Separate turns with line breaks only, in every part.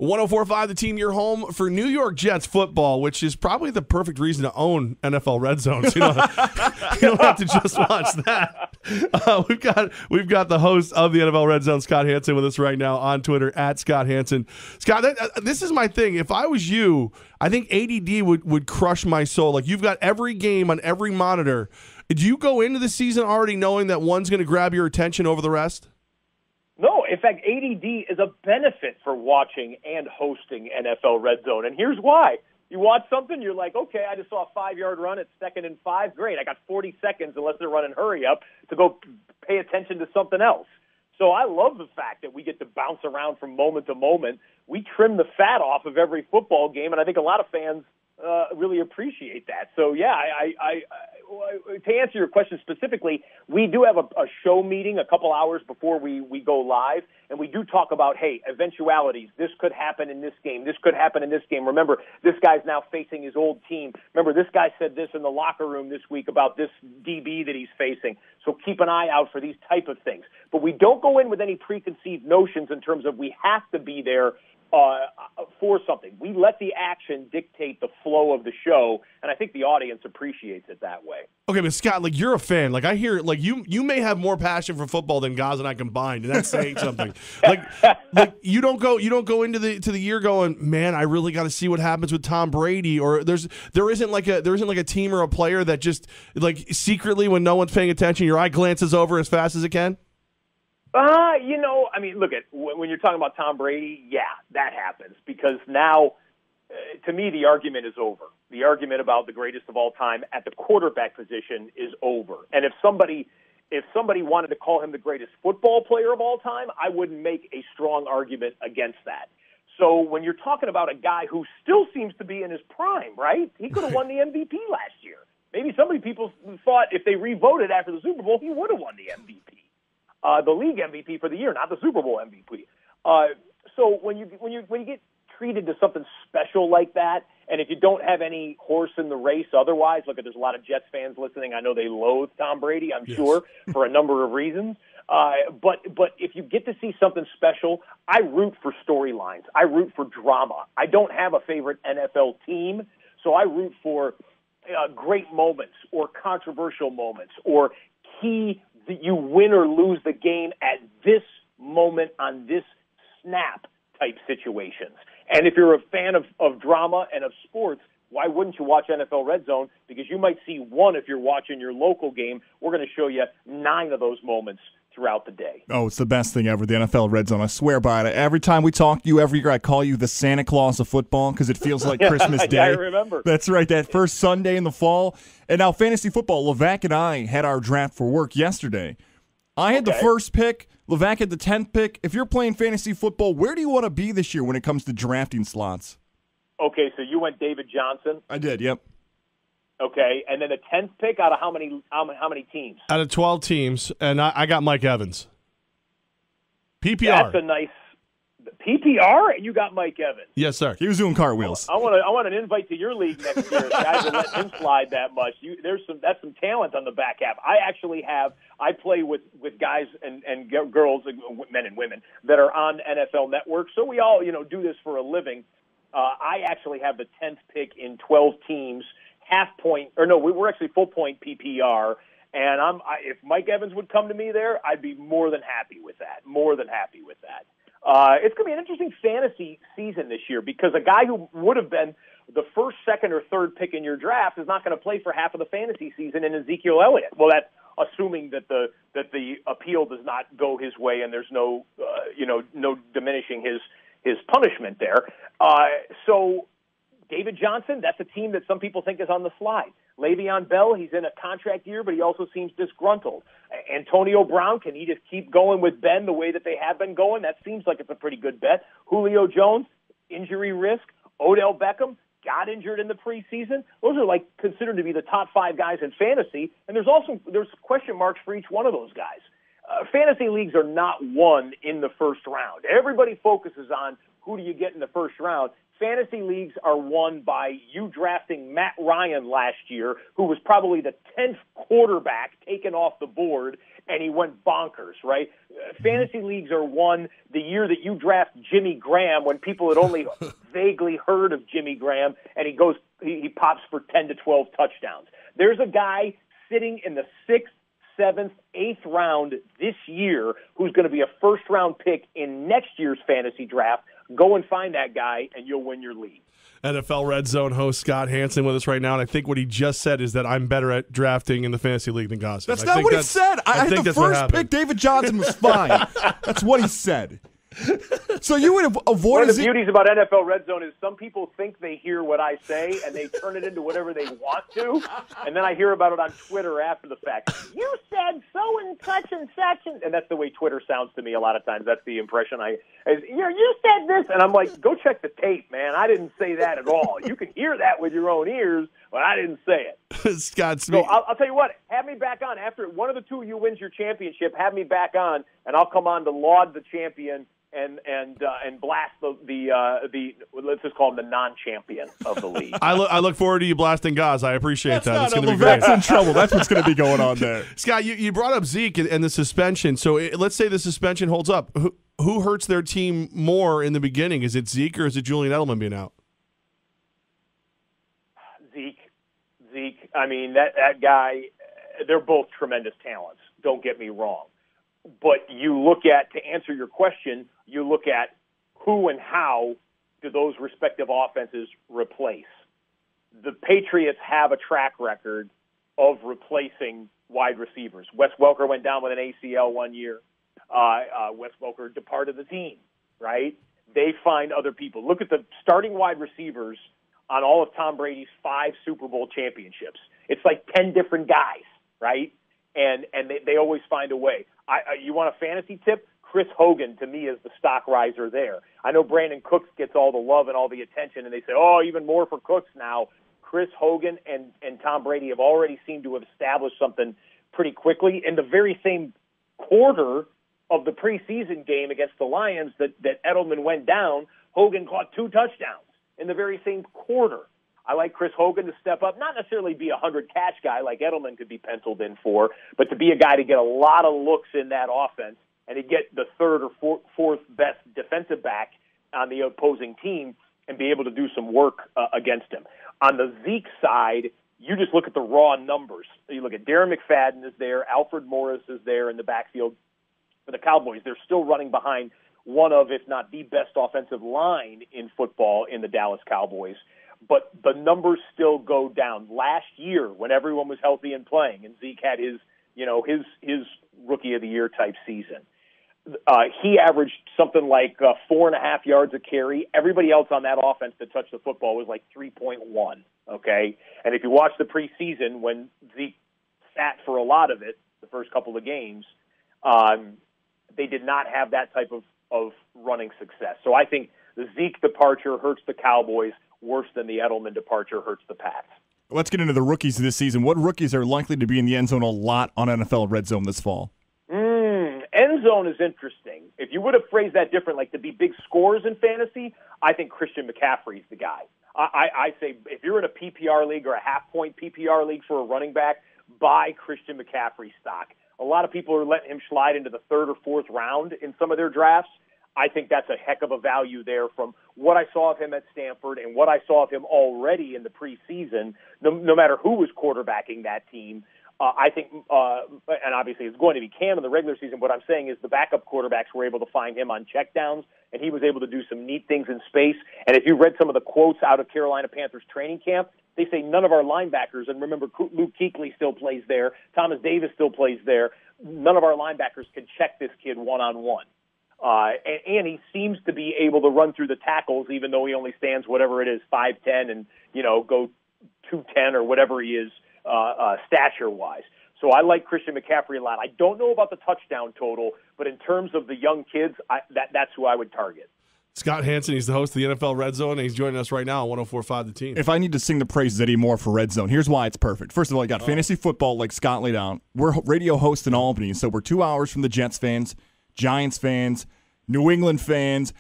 104.5 The Team, your home for New York Jets football, which is probably the perfect reason to own NFL Red Zone. So you don't have to just watch that. We've got the host of the NFL Red Zone, Scott Hanson, with us right now on Twitter at Scott Hanson. Scott, this is my thing. If I was you, I think ADD would crush my soul. Like, you've got every game on every monitor. Do you go into the season already knowing that one's going to grab your attention over the rest?
No, in fact, ADD is a benefit for watching and hosting NFL Red Zone, and here's why. You watch something, you're like, okay, I just saw a 5-yard run at 2nd and 5. Great, I got 40 seconds, unless they're running hurry up, to go pay attention to something else. So I love the fact that we get to bounce around from moment to moment. We trim the fat off of every football game, and I think a lot of fans really appreciate that. So, yeah, to answer your question specifically, we do have a show meeting a couple hours before we go live, and we do talk about, hey, eventualities. This could happen in this game. This could happen in this game. Remember, this guy's now facing his old team. Remember, this guy said this in the locker room this week about this DB that he's facing. So keep an eye out for these type of things. But we don't go in with any preconceived notions in terms of we have to be there for something. We let the action dictate the flow of the show, and I think the audience appreciates it that way.
Okay, but Scott, like, you're a fan. Like, I hear, like, you may have more passion for football than Goz and I combined, and that's saying something. Like you don't go into the year going, man, I really got to see what happens with Tom Brady, or there isn't like a team or a player that just, like, secretly, when no one's paying attention, your eye glances over as fast as it can.
I mean, look, when you're talking about Tom Brady, yeah, that happens, because now, to me, the argument is over. The argument about the greatest of all time at the quarterback position is over. And if somebody wanted to call him the greatest football player of all time, I wouldn't make a strong argument against that. So when you're talking about a guy who still seems to be in his prime, right? He could have won the MVP last year. Maybe people thought if they re-voted after the Super Bowl, he would have won the MVP. The league MVP for the year, not the Super Bowl MVP. So when you get treated to something special like that, and if you don't have any horse in the race otherwise, look, there's a lot of Jets fans listening. I know they loathe Tom Brady, I'm sure, for a number of reasons. But if you get to see something special, I root for storylines. I root for drama. I don't have a favorite NFL team, so I root for great moments or controversial moments or key that you win or lose the game at this moment on this snap type situations. And if you're a fan of drama and of sports, why wouldn't you watch NFL Red Zone? Because you might see one if you're watching your local game. We're going to show you 9 of those moments throughout the day.
Oh, it's the best thing ever, the NFL Red Zone. I swear by it. Every time we talk to you every year, I call you the Santa Claus of football because it feels like Christmas Day.
Yeah, I remember.
That's right, that first Sunday in the fall. And now fantasy football, Levack and I had our draft for work yesterday. I had the first pick. Levack had the 10th pick. If you're playing fantasy football, where do you want to be this year when it comes to drafting slots?
Okay, so you went David Johnson.
I did, yep.
Okay, and then the 10th pick out of how many teams?
Out of 12 teams, and I got Mike Evans. PPR.
That's a nice PPR, and you got Mike Evans.
Yes, sir.
He was doing cartwheels.
I want an invite to your league next year. Guys will let him slide that much. That's some talent on the back half. I play with guys and girls, men and women that are on NFL Network. So we all do this for a living. I actually have the 10th pick in 12 teams, we're actually full point PPR. And if Mike Evans would come to me there, I'd be more than happy with that. It's going to be an interesting fantasy season this year because a guy who would have been the first, second, or third pick in your draft is not going to play for half of the fantasy season in Ezekiel Elliott. Well, that's assuming that the appeal does not go his way and there's no diminishing his punishment there. So David Johnson, that's a team that some people think is on the slide. Le'Veon Bell, he's in a contract year, but he also seems disgruntled. Antonio Brown, can he just keep going with Ben the way that they have been going? That seems like it's a pretty good bet. Julio Jones, injury risk. Odell Beckham, got injured in the preseason. Those are considered to be the top 5 guys in fantasy, and there's question marks for each one of those guys. Fantasy leagues are not won in the first round. Everybody focuses on who do you get in the first round. Fantasy leagues are won by you drafting Matt Ryan last year, who was probably the 10th quarterback taken off the board, and he went bonkers, right? Fantasy leagues are won the year that you draft Jimmy Graham when people had only vaguely heard of Jimmy Graham, and he pops for 10 to 12 touchdowns. There's a guy sitting in the 6th, 7th, 8th round this year who's going to be a first-round pick in next year's fantasy draft. Go and find that guy, and you'll win your league.
NFL Red Zone host Scott Hanson with us right now, and I think what he just said is that I'm better at drafting in the fantasy league than Goz.
That's not what he said. I think the first pick, David Johnson, was fine. That's what he said. So you would have avoided.
One of the beauties about NFL Red Zone is some people think they hear what I say and they turn it into whatever they want to, and then I hear about it on Twitter after the fact. You said so and such, and that's the way Twitter sounds to me a lot of times. That's the impression you said this, and I'm like, go check the tape, man. I didn't say that at all. You can hear that with your own ears, but I didn't say it.
Scott,
so I'll tell you what. Have me back on after one of the two of you wins your championship. Have me back on, and I'll come on to laud the champion. And blast the let's just call him the non-champion of the league.
I look forward to you blasting Goz. I appreciate that.
It's going to be great. In trouble. That's what's going to be going on there.
Scott, you brought up Zeke and the suspension. So let's say the suspension holds up. Who hurts their team more in the beginning? Is it Zeke or is it Julian Edelman being out?
Zeke. I mean, that guy. They're both tremendous talents. Don't get me wrong. But you look at, to answer your question, you look at who and how do those respective offenses replace. The Patriots have a track record of replacing wide receivers. Wes Welker went down with an ACL one year. Wes Welker departed the team, right? They find other people. Look at the starting wide receivers on all of Tom Brady's 5 Super Bowl championships. It's like 10 different guys, right? And they always find a way. You want a fantasy tip? Chris Hogan, to me, is the stock riser there. I know Brandon Cooks gets all the love and all the attention, and they say, oh, even more for Cooks now. Chris Hogan and Tom Brady have already seemed to have established something pretty quickly. In the very same quarter of the preseason game against the Lions that Edelman went down, Hogan caught 2 touchdowns in the very same quarter. I like Chris Hogan to step up, not necessarily be a 100-catch guy like Edelman could be penciled in for, but to be a guy to get a lot of looks in that offense and to get the 3rd or 4th best defensive back on the opposing team and be able to do some work against him. On the Zeke side, you just look at the raw numbers. You look at Darren McFadden is there, Alfred Morris is there in the backfield. For the Cowboys, they're still running behind one of, if not the best offensive line in football in the Dallas Cowboys. But the numbers still go down. Last year, when everyone was healthy and playing, and Zeke had his rookie of the year type season, he averaged something like 4.5 yards a carry. Everybody else on that offense that touched the football was like 3.1. Okay, and if you watch the preseason when Zeke sat for a lot of it, the first couple of games, they did not have that type of running success. So I think the Zeke departure hurts the Cowboys worse than the Edelman departure hurts the Pats.
Let's get into the rookies this season. What rookies are likely to be in the end zone a lot on NFL Red Zone this fall?
End zone is interesting. If you would have phrased that different, like to be big scorers in fantasy, I think Christian McCaffrey's the guy. I say if you're in a PPR league or a half-point PPR league for a running back, buy Christian McCaffrey stock. A lot of people are letting him slide into the 3rd or 4th round in some of their drafts. I think that's a heck of a value there from what I saw of him at Stanford and what I saw of him already in the preseason, no matter who was quarterbacking that team. I think, and obviously it's going to be Cam in the regular season, what I'm saying is the backup quarterbacks were able to find him on checkdowns, and he was able to do some neat things in space. And if you read some of the quotes out of Carolina Panthers training camp, they say none of our linebackers, and remember Luke Kuechly still plays there, Thomas Davis still plays there, none of our linebackers can check this kid one-on-one. And he seems to be able to run through the tackles, even though he only stands whatever it is, 5'10", and go 210 or whatever he is stature-wise. So I like Christian McCaffrey a lot. I don't know about the touchdown total, but in terms of the young kids, that's who I would target.
Scott Hanson, he's the host of the NFL Red Zone, and he's joining us right now on 104.5 The Team.
If I need to sing the praises anymore for Red Zone, here's why it's perfect. First of all, you got fantasy football like Scott laid out. We're radio hosts in Albany, so we're 2 hours from the Jets fans, Giants fans, New England fans,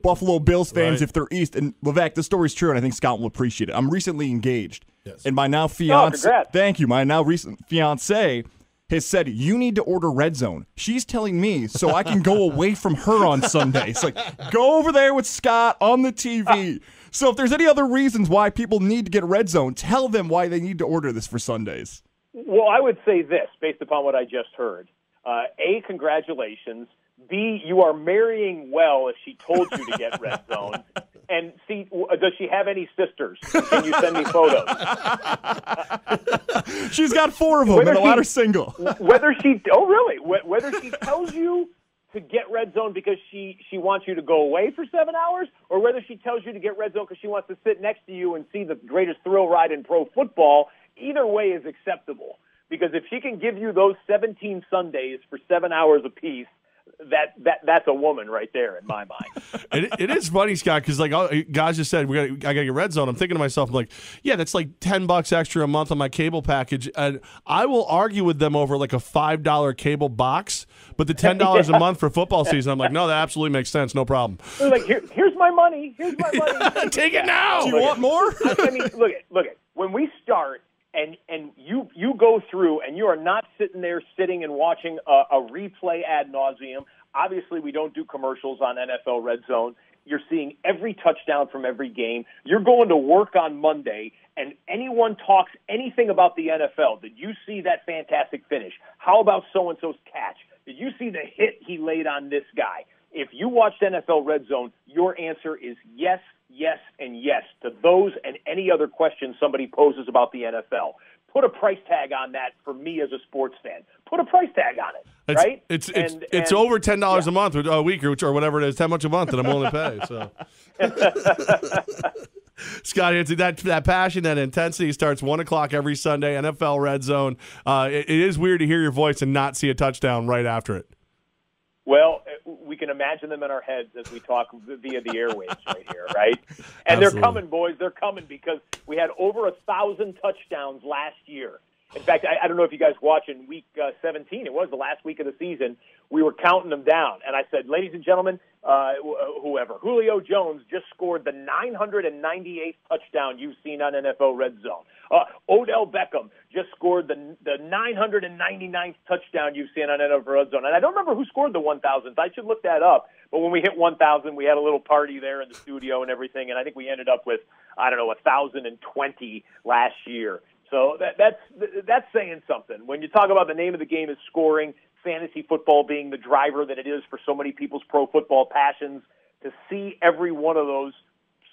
Buffalo Bills fans if they're East. And Levack, this story's true, and I think Scott will appreciate it. I'm recently engaged, and my now fiance, thank you, my now recent fiance has said, you need to order Red Zone. She's telling me so I can go away from her on Sunday. It's like, go over there with Scott on the TV. So if there's any other reasons why people need to get Red Zone, tell them why they need to order this for Sundays.
Well, I would say this, based upon what I just heard. A, congratulations. B, you are marrying well if she told you to get Red Zone. And C, does she have any sisters? Can you send me photos?
She's got 4 of them, and a lot are single.
Whether she tells you to get Red Zone because she wants you to go away for 7 hours, or whether she tells you to get Red Zone because she wants to sit next to you and see the greatest thrill ride in pro football, either way is acceptable. Because if she can give you those 17 Sundays for 7 hours apiece, that's a woman right there in my mind.
It is funny, Scott, because like guys just said, I gotta get Red Zone. I'm thinking to myself, I'm like, yeah, that's like $10 extra a month on my cable package, and I will argue with them over like a $5 cable box, but the $10 a month for football season, I'm like, no, that absolutely makes sense, no problem.
They're like, here's my money. Here's my money.
Take it now.
Do you want more?
I mean, look at when we start. And you go through, and you are not sitting and watching a replay ad nauseum. Obviously, we don't do commercials on NFL Red Zone. You're seeing every touchdown from every game. You're going to work on Monday, and anyone talks anything about the NFL. Did you see that fantastic finish? How about so-and-so's catch? Did you see the hit he laid on this guy? If you watched NFL Red Zone, your answer is yes, yes, and yes to those and any other questions somebody poses about the NFL. Put a price tag on that for me as a sports fan. Put a price tag on it, right?
It's over $10 a month or a week or whatever it is, $10 a month that I'm willing to pay. So, Scott, Hanson, that passion, that intensity starts 1 o'clock every Sunday. NFL Red Zone. It is weird to hear your voice and not see a touchdown right after it.
Well, we can imagine them in our heads as we talk via the airwaves right here, right? And Absolutely. They're coming, boys. They're coming because we had over 1,000 touchdowns last year. In fact, I don't know if you guys watch in week 17. It was the last week of the season. We were counting them down. And I said, ladies and gentlemen, whoever, Julio Jones just scored the 998th touchdown you've seen on NFL Red Zone. Odell Beckham just scored the 999th touchdown you've seen on NFL Red Zone. And I don't remember who scored the 1,000th. I should look that up. But when we hit 1,000, we had a little party there in the studio and everything. And I think we ended up with, 1,020 last year. So that's saying something. When you talk about the name of the game is scoring, fantasy football being the driver that it is for so many people's pro football passions, to see every one of those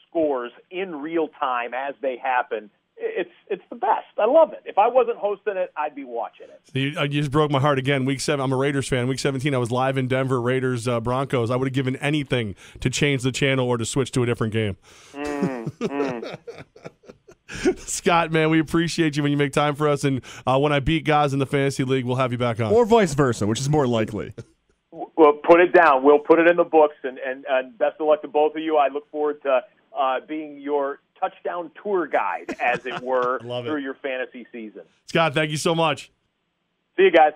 scores in real time as they happen, it's the best. I love it. If I wasn't hosting it, I'd be watching it.
You just broke my heart again. Week 7, I'm a Raiders fan. Week 17, I was live in Denver, Raiders, Broncos. I would have given anything to change the channel or to switch to a different game. Scott, man, we appreciate you when you make time for us. And when I beat Goz in the Fantasy League, we'll have you back on.
Or vice versa, which is more likely.
Well, put it down. We'll put it in the books. And best of luck to both of you. I look forward to being your touchdown tour guide, as it were, through your fantasy season.
Scott, thank you so much.
See you guys.